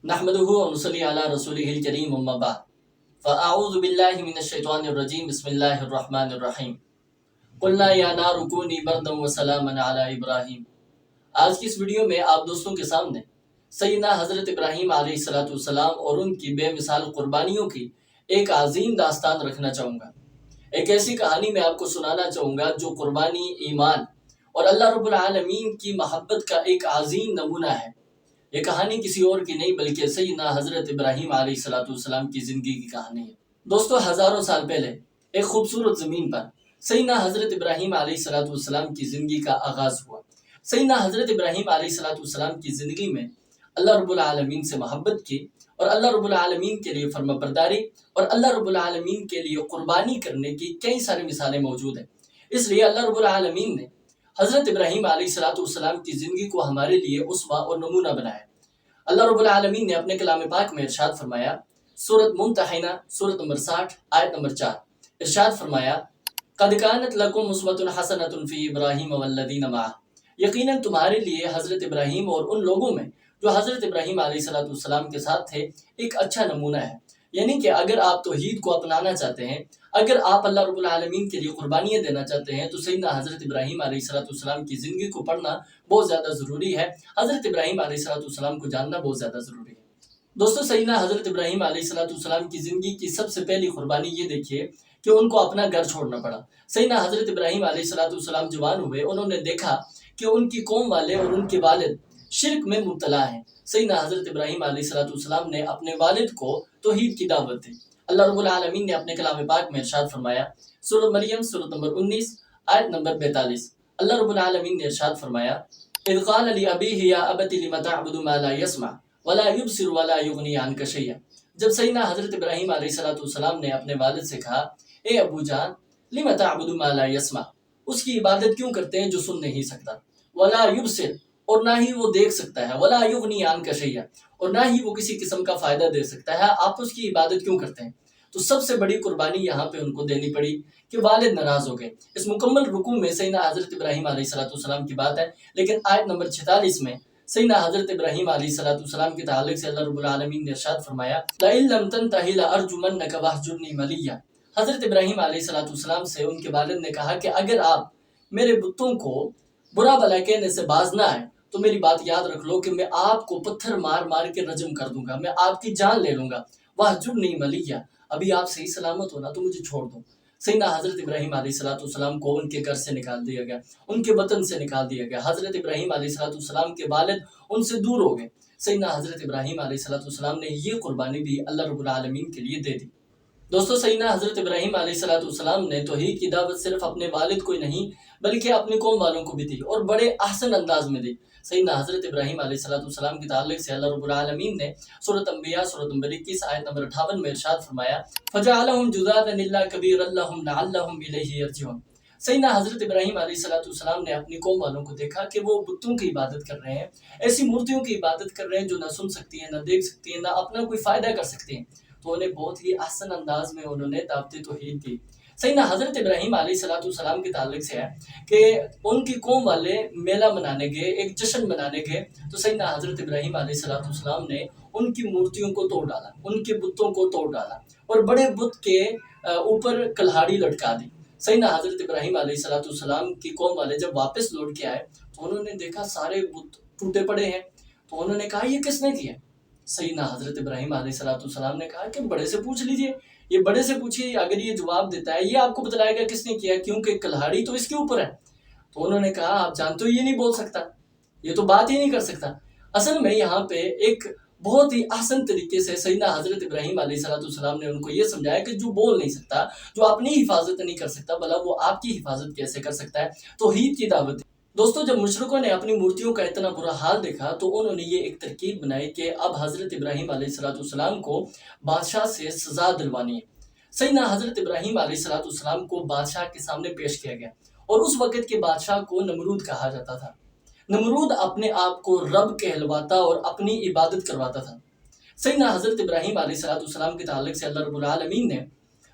नहमदुहु व नुसल्ली अला रसूलिहिल करीम अम्मा बाद फ़अऊज़ु बिल्लाहि मिनश शैतानिर रजीम बिस्मिल्लाहिर रहमानिर रहीम कुल्ना या नारु कूनी बरदम व सलामन अला इब्राहीम। आज की इस वीडियो में आप दोस्तों के सामने सैयदना हज़रत इब्राहीम अलैहिस्सलातु वस्सलाम और उनकी बेमिसाल कुर्बानियों की एक अजीम दास्तान रखना चाहूँगा। एक ऐसी कहानी मैं आपको सुनाना चाहूँगा जो कुर्बानी, ईमान और अल्लाह रब्बुल आलमीन की मोहब्बत का एक अजीम नमूना है। ये कहानी किसी और की नहीं बल्कि सैयदना हज़रत इब्राहीम अलैहिस्सलातु वस्सलाम की ज़िंदगी की कहानी है। दोस्तों, हज़ारों साल पहले एक खूबसूरत ज़मीन पर सैयदना हज़रत इब्राहीम अलैहिस्सलातु वस्सलाम की ज़िंदगी का आगाज़ हुआ। सैयदना हज़रत इब्राहीम अलैहिस्सलातु वस्सलाम की ज़िंदगी में अल्लाह रब्बुल आलमीन से मोहब्बत की और अल्लाह रब्बुल आलमीन के लिए फर्माबरदारी और अल्लाह रब्बुल आलमीन के लिए कुर्बानी करने की कई सारी मिसालें मौजूद हैं। इसलिए अल्लाह रब्बुल आलमीन ने हज़रत इब्राहीम अलैहिस्सलातु वस्सलाम की ज़िंदगी को हमारे लिए उस्वा और नमूना बनाया। अल्लाह रब्बुल आलमीन ने अपने कलाम पाक में इरशाद फरमाया, सूरत मुम्तहिना सूरत नंबर 60 आयत नंबर 4, इरशाद फरमाया, क़द कानत लकुम उस्वतुन हसनतुन फ़ी इब्राहीम वल्लज़ीना मअह। यकीनन तुम्हारे लिए हज़रत इब्राहीम और उन लोगों में जो हज़रत इब्राहीम अलैहिस्सलातु वस्सलाम के साथ थे एक अच्छा नमूना है। यानी कि अगर आप तौहीद को अपनाना चाहते हैं, अगर आप अल्लाह रब्बुल आलमीन के लिए कुर्बानियाँ देना चाहते हैं, तो सैयदना हज़रत इब्राहीम अलैहिस्सलातु वस्सलाम की ज़िंदगी को पढ़ना बहुत ज़्यादा ज़रूरी है। हज़रत इब्राहीम अलैहिस्सलातु वस्सलाम को जानना बहुत ज़्यादा ज़रूरी है। दोस्तों, सैयदना हज़रत इब्राहीम अलैहिस्सलातु वस्सलाम की ज़िंदगी की सबसे पहली कुर्बानी ये देखिए कि उनको अपना घर छोड़ना पड़ा। सैयदना हज़रत इब्राहीम अलैहिस्सलातु वस्सलाम जवान हुए, उन्होंने देखा कि उनकी कौम वाले और उनके वालिद शिर्क में मुब्तला हैं। सैयदना हज़रत इब्राहीम अलैहिस्सलातु वस्सलाम ने अपने वालिद को तौहीद की दावत दी। अल्लाह रब्बुल आलमीन ने अपने कलाम पाक में इरशाद फरमाया, सूरत मरियम सूरत नंबर 19 आयत नंबर 42, अल्लाह रब्बुल आलमीन ने इरशाद फरमाया, इज़ क़ाल लि अबीही या अबति लिम तअबुदु मा ला यस्मा वला युबसिर वला युगनी अन्का शैय्या। जब सैयदना हज़रत इब्राहीम अलैहिस्सलातु वस्सलाम ने अपने वालिद से कहा, ए अबू जान, लिम तअबुदु मा ला यस्मा, उसकी इबादत क्यों करते हैं जो सुन नहीं सकता, वला युबसिर, और ना ही वो देख सकता है, वला युगनी अन्का शैय्या, और ना ही वो किसी किस्म का फायदा दे सकता है, आप उसकी इबादत क्यों करते हैं। तो सबसे बड़ी कुर्बानी यहाँ पे उनको देनी पड़ी कि वालिद नाराज हो गए। इस मुकम्मल रुकू में सैयदना हज़रत इब्राहीम अलैहिस्सलातु वस्सलाम की बात है, लेकिन आयत नंबर 46 में सैयदना हज़रत इब्राहीम अलैहिस्सलातु वस्सलाम के ताल्लुक से अल्लाह रब्बुल आलमीन ने इरशाद फरमाया, लइन लम तंतहि लअरजुमन्नका वहजुरनी मलिया। हज़रत इब्राहीम अलैहिस्सलातु वस्सलाम से उनके वालिद ने कहा कि अगर आप मेरे बुतों को बुरा भला कहने से बाज ना आए तो मेरी बात याद रख लो कि मैं आपको पत्थर मार मार के रजम कर दूंगा, मैं आपकी जान ले लूंगा। वहजुरनी मलिया, अभी आप सही सलामत हो ना तो मुझे छोड़ दो। सैयदना हज़रत इब्राहीम अलैहिस्सलातु वस्सलाम को उनके घर से निकाल दिया गया, उनके वतन से निकाल दिया गया। हज़रत इब्राहीम अलैहिस्सलातु वस्सलाम के वालिद उनसे दूर हो गए। सैयदना हज़रत इब्राहीम अलैहिस्सलातु वस्सलाम ने ये कुर्बानी भी अल्लाह रब्बुल आलमीन के लिए दे दी। दोस्तों, सैयदना हज़रत इब्राहीम अलैहिस्सलातु वस्सलाम ने तौहीद की दावत सिर्फ अपने वालिद को ही नहीं बल्कि अपनी कौम वालों को भी दी और बड़े अहसन अंदाज में दी। सैयदना हज़रत इब्राहीम अलैहिस्सलातु वस्सलाम के ताल्लुक से अल्लाह रब्बुल आलमीन ने सूरत अंबिया सूरत नंबर 21 आयत नंबर 58 में इरशाद फरमाया, फजअलहुम जुज़ाज़न इल्ला कबीरन लहुम लअल्लहुम इलैहि यरजिऊन। सैयदना हज़रत इब्राहीम अलैहिस्सलातु वस्सलाम ने अपनी कौम वालों को देखा कि वो बुतों की इबादत कर रहे हैं, ऐसी मूर्तियों की इबादत कर रहे हैं जो ना सुन सकती हैं, ना देख सकती हैं, ना अपना कोई फ़ायदा कर सकती हैं। तो उन्हें बहुत ही आसान अंदाज में उन्होंने दावत तौहीद दी। सैयदना हज़रत इब्राहीम अलैहिस्सलातु वस्सलाम के ताल्लुक से है कि उनकी कौम वाले मेला मनाने गए, एक जश्न मनाने गए, तो सैयदना हज़रत इब्राहीम अलैहिस्सलातु वस्सलाम ने उनकी मूर्तियों को तोड़ डाला, उनके बुतों को तोड़ डाला और बड़े बुत के ऊपर कल्हाड़ी लटका दी। सैयदना हज़रत इब्राहीम अलैहिस्सलातु वस्सलाम की कौम वाले जब वापस लौट के आए तो उन्होंने देखा सारे बुत टूटे पड़े हैं। तो उन्होंने कहा, ये किसने किया। सैयदना हज़रत इब्राहीम अलैहिस्सलातु वस्सलाम ने कहा कि बड़े से पूछ लीजिए, ये बड़े से पूछिए, अगर ये जवाब देता है ये आपको बतलाएगा किसने किया, क्योंकि कल्हाड़ी तो इसके ऊपर है। तो उन्होंने कहा, आप जानते हो ये नहीं बोल सकता, ये तो बात ही नहीं कर सकता। असल में यहाँ पे एक बहुत ही आसान तरीके से सैयदना हज़रत इब्राहीम अलैहिस्सलातु वस्सलाम ने उनको ये समझाया कि जो बोल नहीं सकता, जो अपनी हिफाजत नहीं कर सकता, भला वो आपकी हिफाजत कैसे कर सकता है। तौहीद की दावत। दोस्तों, जब मुशरिकों ने अपनी मूर्तियों का इतना बुरा हाल देखा तो उन्होंने ये एक तरकीब बनाई कि अब हज़रत इब्राहीम अलैहिस्सलातु वस्सलाम को बादशाह से सज़ा दिलवानी है। सैयदना हज़रत इब्राहीम अलैहिस्सलातु वस्सलाम को बादशाह के सामने पेश किया गया और उस वक़्त के बादशाह को नमरूद कहा जाता था। नमरूद अपने आप को रब कहलवाता और अपनी इबादत करवाता था। सैयदना हज़रत इब्राहीम अलैहिस्सलातु वस्सलाम के ताल्लुक से अल्लाह रब्बुल आलमीन ने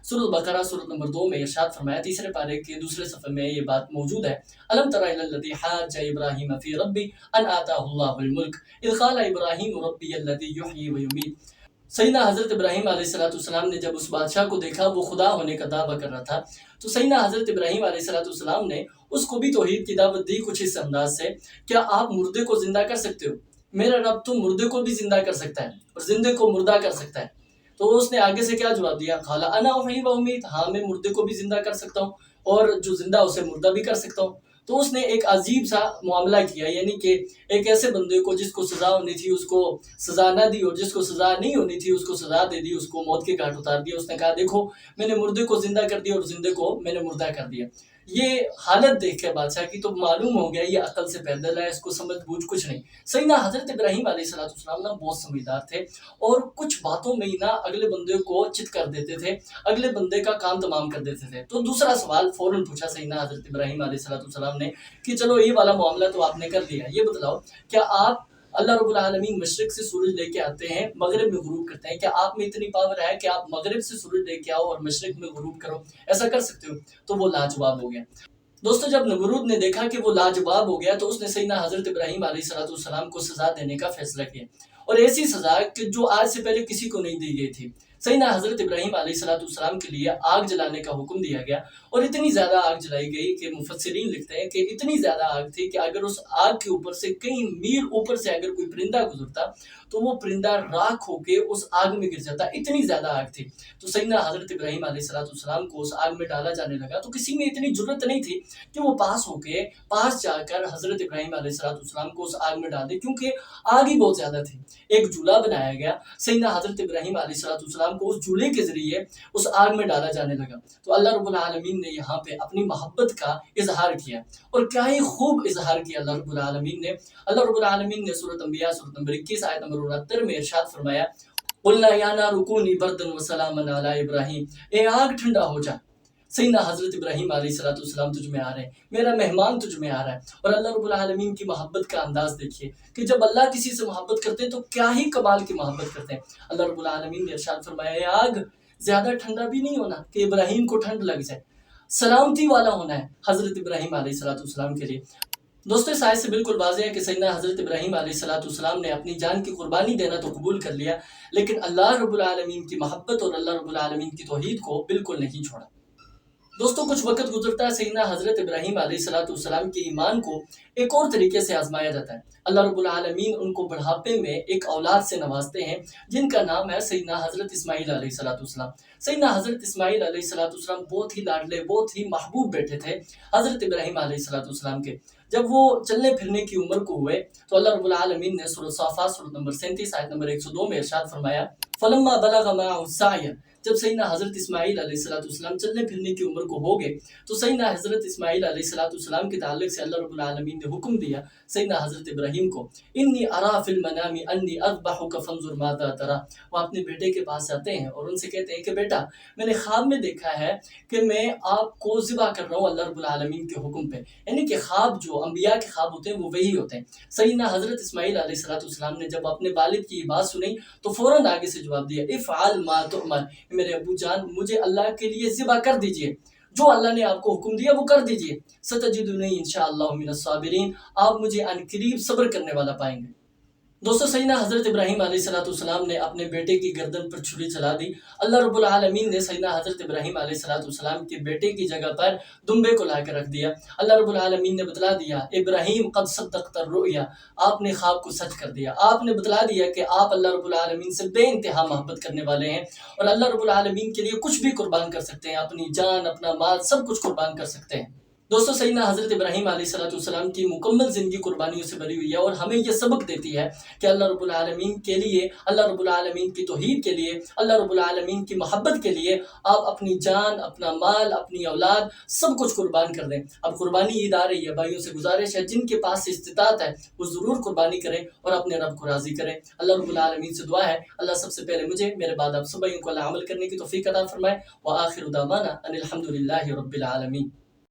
सूरह बकरा सूरत नंबर 2 में इरशाद फरमाया, तीसरे पारे के दूसरे सफ़े में ये बात मौजूद है। अलम तरा इलल्लज़ी हाज्ज इब्राहीम फ़ी रब्बी अन आताहुल्लाहुल मुल्क इज़ क़ाल इब्राहीम रब्बियल्लज़ी युह्यी व युमीत। सैयदना हज़रत इब्राहीम अलैहिस्सलाम ने जब उस बादशाह को देखा वो खुदा होने का दावा कर रहा था, तो सैयदना हज़रत इब्राहीम अलैहिस्सलाम ने उसको भी तौहीद की दावत दी कुछ इस अंदाज से, क्या आप मुर्दे को जिंदा कर सकते हो? मेरा रब तो मुर्दे को भी जिंदा कर सकता है और जिंदे को मुर्दा कर सकता है। तो उसने आगे से क्या जवाब दिया, खाला अना उहयी व उमीत, हाँ मैं मुर्दे को भी जिंदा कर सकता हूँ और जो जिंदा उसे मुर्दा भी कर सकता हूँ। तो उसने एक अजीब सा मामला किया, यानी कि एक ऐसे बंदे को जिसको सजा होनी थी उसको सजा ना दी और जिसको सजा नहीं होनी थी उसको सजा दे दी, उसको मौत के घाट उतार दिया। उसने कहा देखो मैंने मुर्दे को जिंदा कर दिया और जिंदे को मैंने मुर्दा कर दिया। ये हालत देख के बादशाह की तो मालूम हो गया ये अकल से पैदल है, इसको समझ बूझ कुछ नहीं। सैयदना हजरत इब्राहीम अलैहिस्सलाम ना बहुत समझदार थे और कुछ बातों में ही ना अगले बंदे को चित कर देते थे, अगले बंदे का काम तमाम कर देते थे। तो दूसरा सवाल फौरन पूछा सैयदना हजरत इब्राहीम अलैहिस्सलाम ने कि चलो ये वाला मामला तो आपने कर लिया, ये बताओ क्या आप अल्लाह रब्बुल आलमीन मशरिक से सूरज लेके आते हैं, मगरिब में गुरूब करते हैं, क्या आप में इतनी पावर है कि आप मगरिब से सूरज लेके आओ और मशरिक में गुरूब करो? ऐसा कर सकते हो? तो वो लाजवाब हो गया। दोस्तों जब नमरूद ने देखा कि वो लाजवाब हो गया तो उसने सैयदना हजरत इब्राहीम अलैहिस्सलाम को सजा देने का फैसला किया, और ऐसी सजा कि जो आज से पहले किसी को नहीं दी गई थी। सैयदना हजरत इब्राहीम अलैहिस्सलाम के लिए आग जलाने का हुक्म दिया गया और इतनी ज्यादा आग जलाई गई कि मुफस्सिरीन लिखते हैं कि इतनी ज्यादा आग थी कि अगर उस आग के ऊपर से कई मील ऊपर से अगर कोई परिंदा गुजरता तो वो परिंदा राख होके उस आग में गिर जाता, इतनी ज्यादा आग थी। तो सैयदना हजरत इब्राहीम अलैहिस्सलाम को उस आग में डाला जाने लगा तो किसी में इतनी जुर्रत नहीं थी कि वो पास जाकर हजरत इब्राहीम अलैहिस्सलाम को उस आग में डाल दे, क्योंकि आग ही बहुत ज्यादा थी। एक जूला बनाया गया, सैयदना हजरत इब्राहीम अलैहिस्सलाम को उस जूले के जरिए उस आग में डाला जाने लगा। तो अल्लाह रब्बुल आलमीन ने यहाँ पे अपनी मोहब्बत का इजहार किया, और क्या ही खूब इजहार किया अल्लाह रब्बुल आलमीन ने। अल्लाह रब्बुल आलमीन ने सूरत अंबिया सूरत नंबर 21 आयत नंबर 69 में इरशाद फरमाया, कुल्ना या नारु कूनी बर्दन व सलामन अला इब्राहीम, ए आग ठंडा हो जा, सैयदना हजरत इब्राहीम अलैहिस्सलाम तुझ में आ रहे हैं, मेरा मेहमान तुझ में आ रहा है। और अल्लाह रब्बुल आलमीन की मोहब्बत का अंदाज देखिए कि जब अल्लाह किसी से मोहब्बत करते हैं तो क्या ही कमाल की मोहब्बत करते हैं। अल्लाह रब्बुल आलमीन ने इरशाद फरमाया, ये आग ज्यादा ठंडा भी नहीं होना कि इब्राहीम को ठंड लग जाए, सलामती वाला होना है हजरत इब्राहीम अलैहिस्सलाम के लिए। दोस्तों इस आयत से बिल्कुल वाज़ेह है कि सैयदना हजरत इब्राहीम अलैहिस्सलाम ने अपनी जान की कुर्बानी देना तो कबूल कर लिया, लेकिन अल्लाह रब्बुल आलमीन की मोहब्बत और अल्लाह रब्बुल आलमीन की तौहीद को बिल्कुल नहीं छोड़ा। दोस्तों कुछ वक्त गुजरता है, सैयदना हजरत इब्राहीम अलैहिस्सलाम के ईमान को एक और तरीके से आजमाया जाता है। अल्लाह रब्बुल आलमीन उनको बुढ़ापे में एक औलाद से नवाजते हैं जिनका नाम है सैयदना हजरत इस्माईल अलैहिस्सलाम। सैयदना हजरत इस्माईल अलैहिस्सलाम बहुत ही लाडले, बहुत ही महबूब बेटे थे हजरत इब्राहीम अलैहिस्सलाम के। जब वो चलने फिरने की उम्र को हुए तो अल्लाह रब्बुल आलमीन ने सूरह साफ़ात सूरत नंबर 37 आयत नंबर 102 में इरशाद फरमाया, फलम्मा बलग मअहु सअय, जब सैयदना हजरत इस्माईल अलैहिस्सलाम चलने फिरने की उम्र को हो गए तो सैयदना हजरत इस्माईल अलैहिस्सलाम के ताल्लुक से अल्लाह रब्बुल आलमीन ने हुक्म दिया सैयदना हजरत इब्राहीम को, इन्नी अरा फिल मनामी अन्नी अज़बहुका फंजुर माज़ा तरा। वो अपने बेटे के पास आते हैं और उनसे कहते हैं कि बेटा मैंने ख्वाब में देखा है कि मैं आपको ज़िबा कर रहा हूँ अल्लाह रब्बुल आलमीन के हुक्म पे। यानी कि ख्वाब जो अंबिया के ख्वाब होते हैं वो वही होते हैं। सैयदना हजरत इस्माईल अलैहिस्सलाम ने जब अपने वालिद की बात सुनी तो फौरन आगे से जवाब दिया, इफ़अल मा तुअमर, मेरे अबू जान मुझे अल्लाह के लिए ज़िबा कर दीजिए, जो अल्लाह ने आपको हुक्म दिया वो कर दीजिए। सतजिदुनी इंशाअल्लाह मिनस साबिरीन, आप मुझे अनकरीब सब्र करने वाला पाएंगे। दोस्तों सैयदना हजरत इब्राहीम अलैहिस्सलाम ने अपने बेटे की गर्दन पर छुरी चला दी। अल्लाह रब्बुल आलमीन ने सैयदना हजरत इब्राहीम अलैहिस्सलाम के बेटे की जगह पर दुम्बे को ला कर रख दिया। अल्लाह रब्बुल आलमीन ने बतला दिया, इब्राहीम क़द सद्दक़्ता रुया, आपने ख्वाब को सच कर दिया। आपने बतला दिया कि आप अल्लाह रब्बुल आलमीन से बेइंतहा मोहब्बत करने वाले हैं और अल्लाह रब्बुल आलमीन के लिए कुछ भी कुर्बान कर सकते हैं, अपनी जान अपना माल सब कुछ कुर्बान कर सकते हैं। दोस्तों सैयदना हजरत इब्राहीम अलैहिस्सलाम की मुकम्मल ज़िंदगी कुर्बानियों से भरी हुई है और हमें यह सबक देती है कि अल्लाह रब्बुल आलमीन के लिए, अल्लाह रब्बुल आलमीन की तौहीद के लिए, अल्लाह रब्बुल आलमीन की मोहब्बत के लिए आप अपनी जान अपना माल अपनी औलाद सब कुछ कुर्बान कर दें। अब कुर्बानी ईद आ रही है, भाइयों से गुजारिश है जिनके पास इस्तिताअत है वो ज़रूर कुर्बानी करें और अपने रब को राज़ी करें। अल्लाह रब्बुल आलमीन से दुआ है अल्लाह सबसे पहले मुझे, मेरे बाद आप सभी को अल्लाह अमल करने की तौफीक अता फरमाए। व आखिरु दावाना अनिल हम्दुलिल्लाहि रब्बिल आलमीन।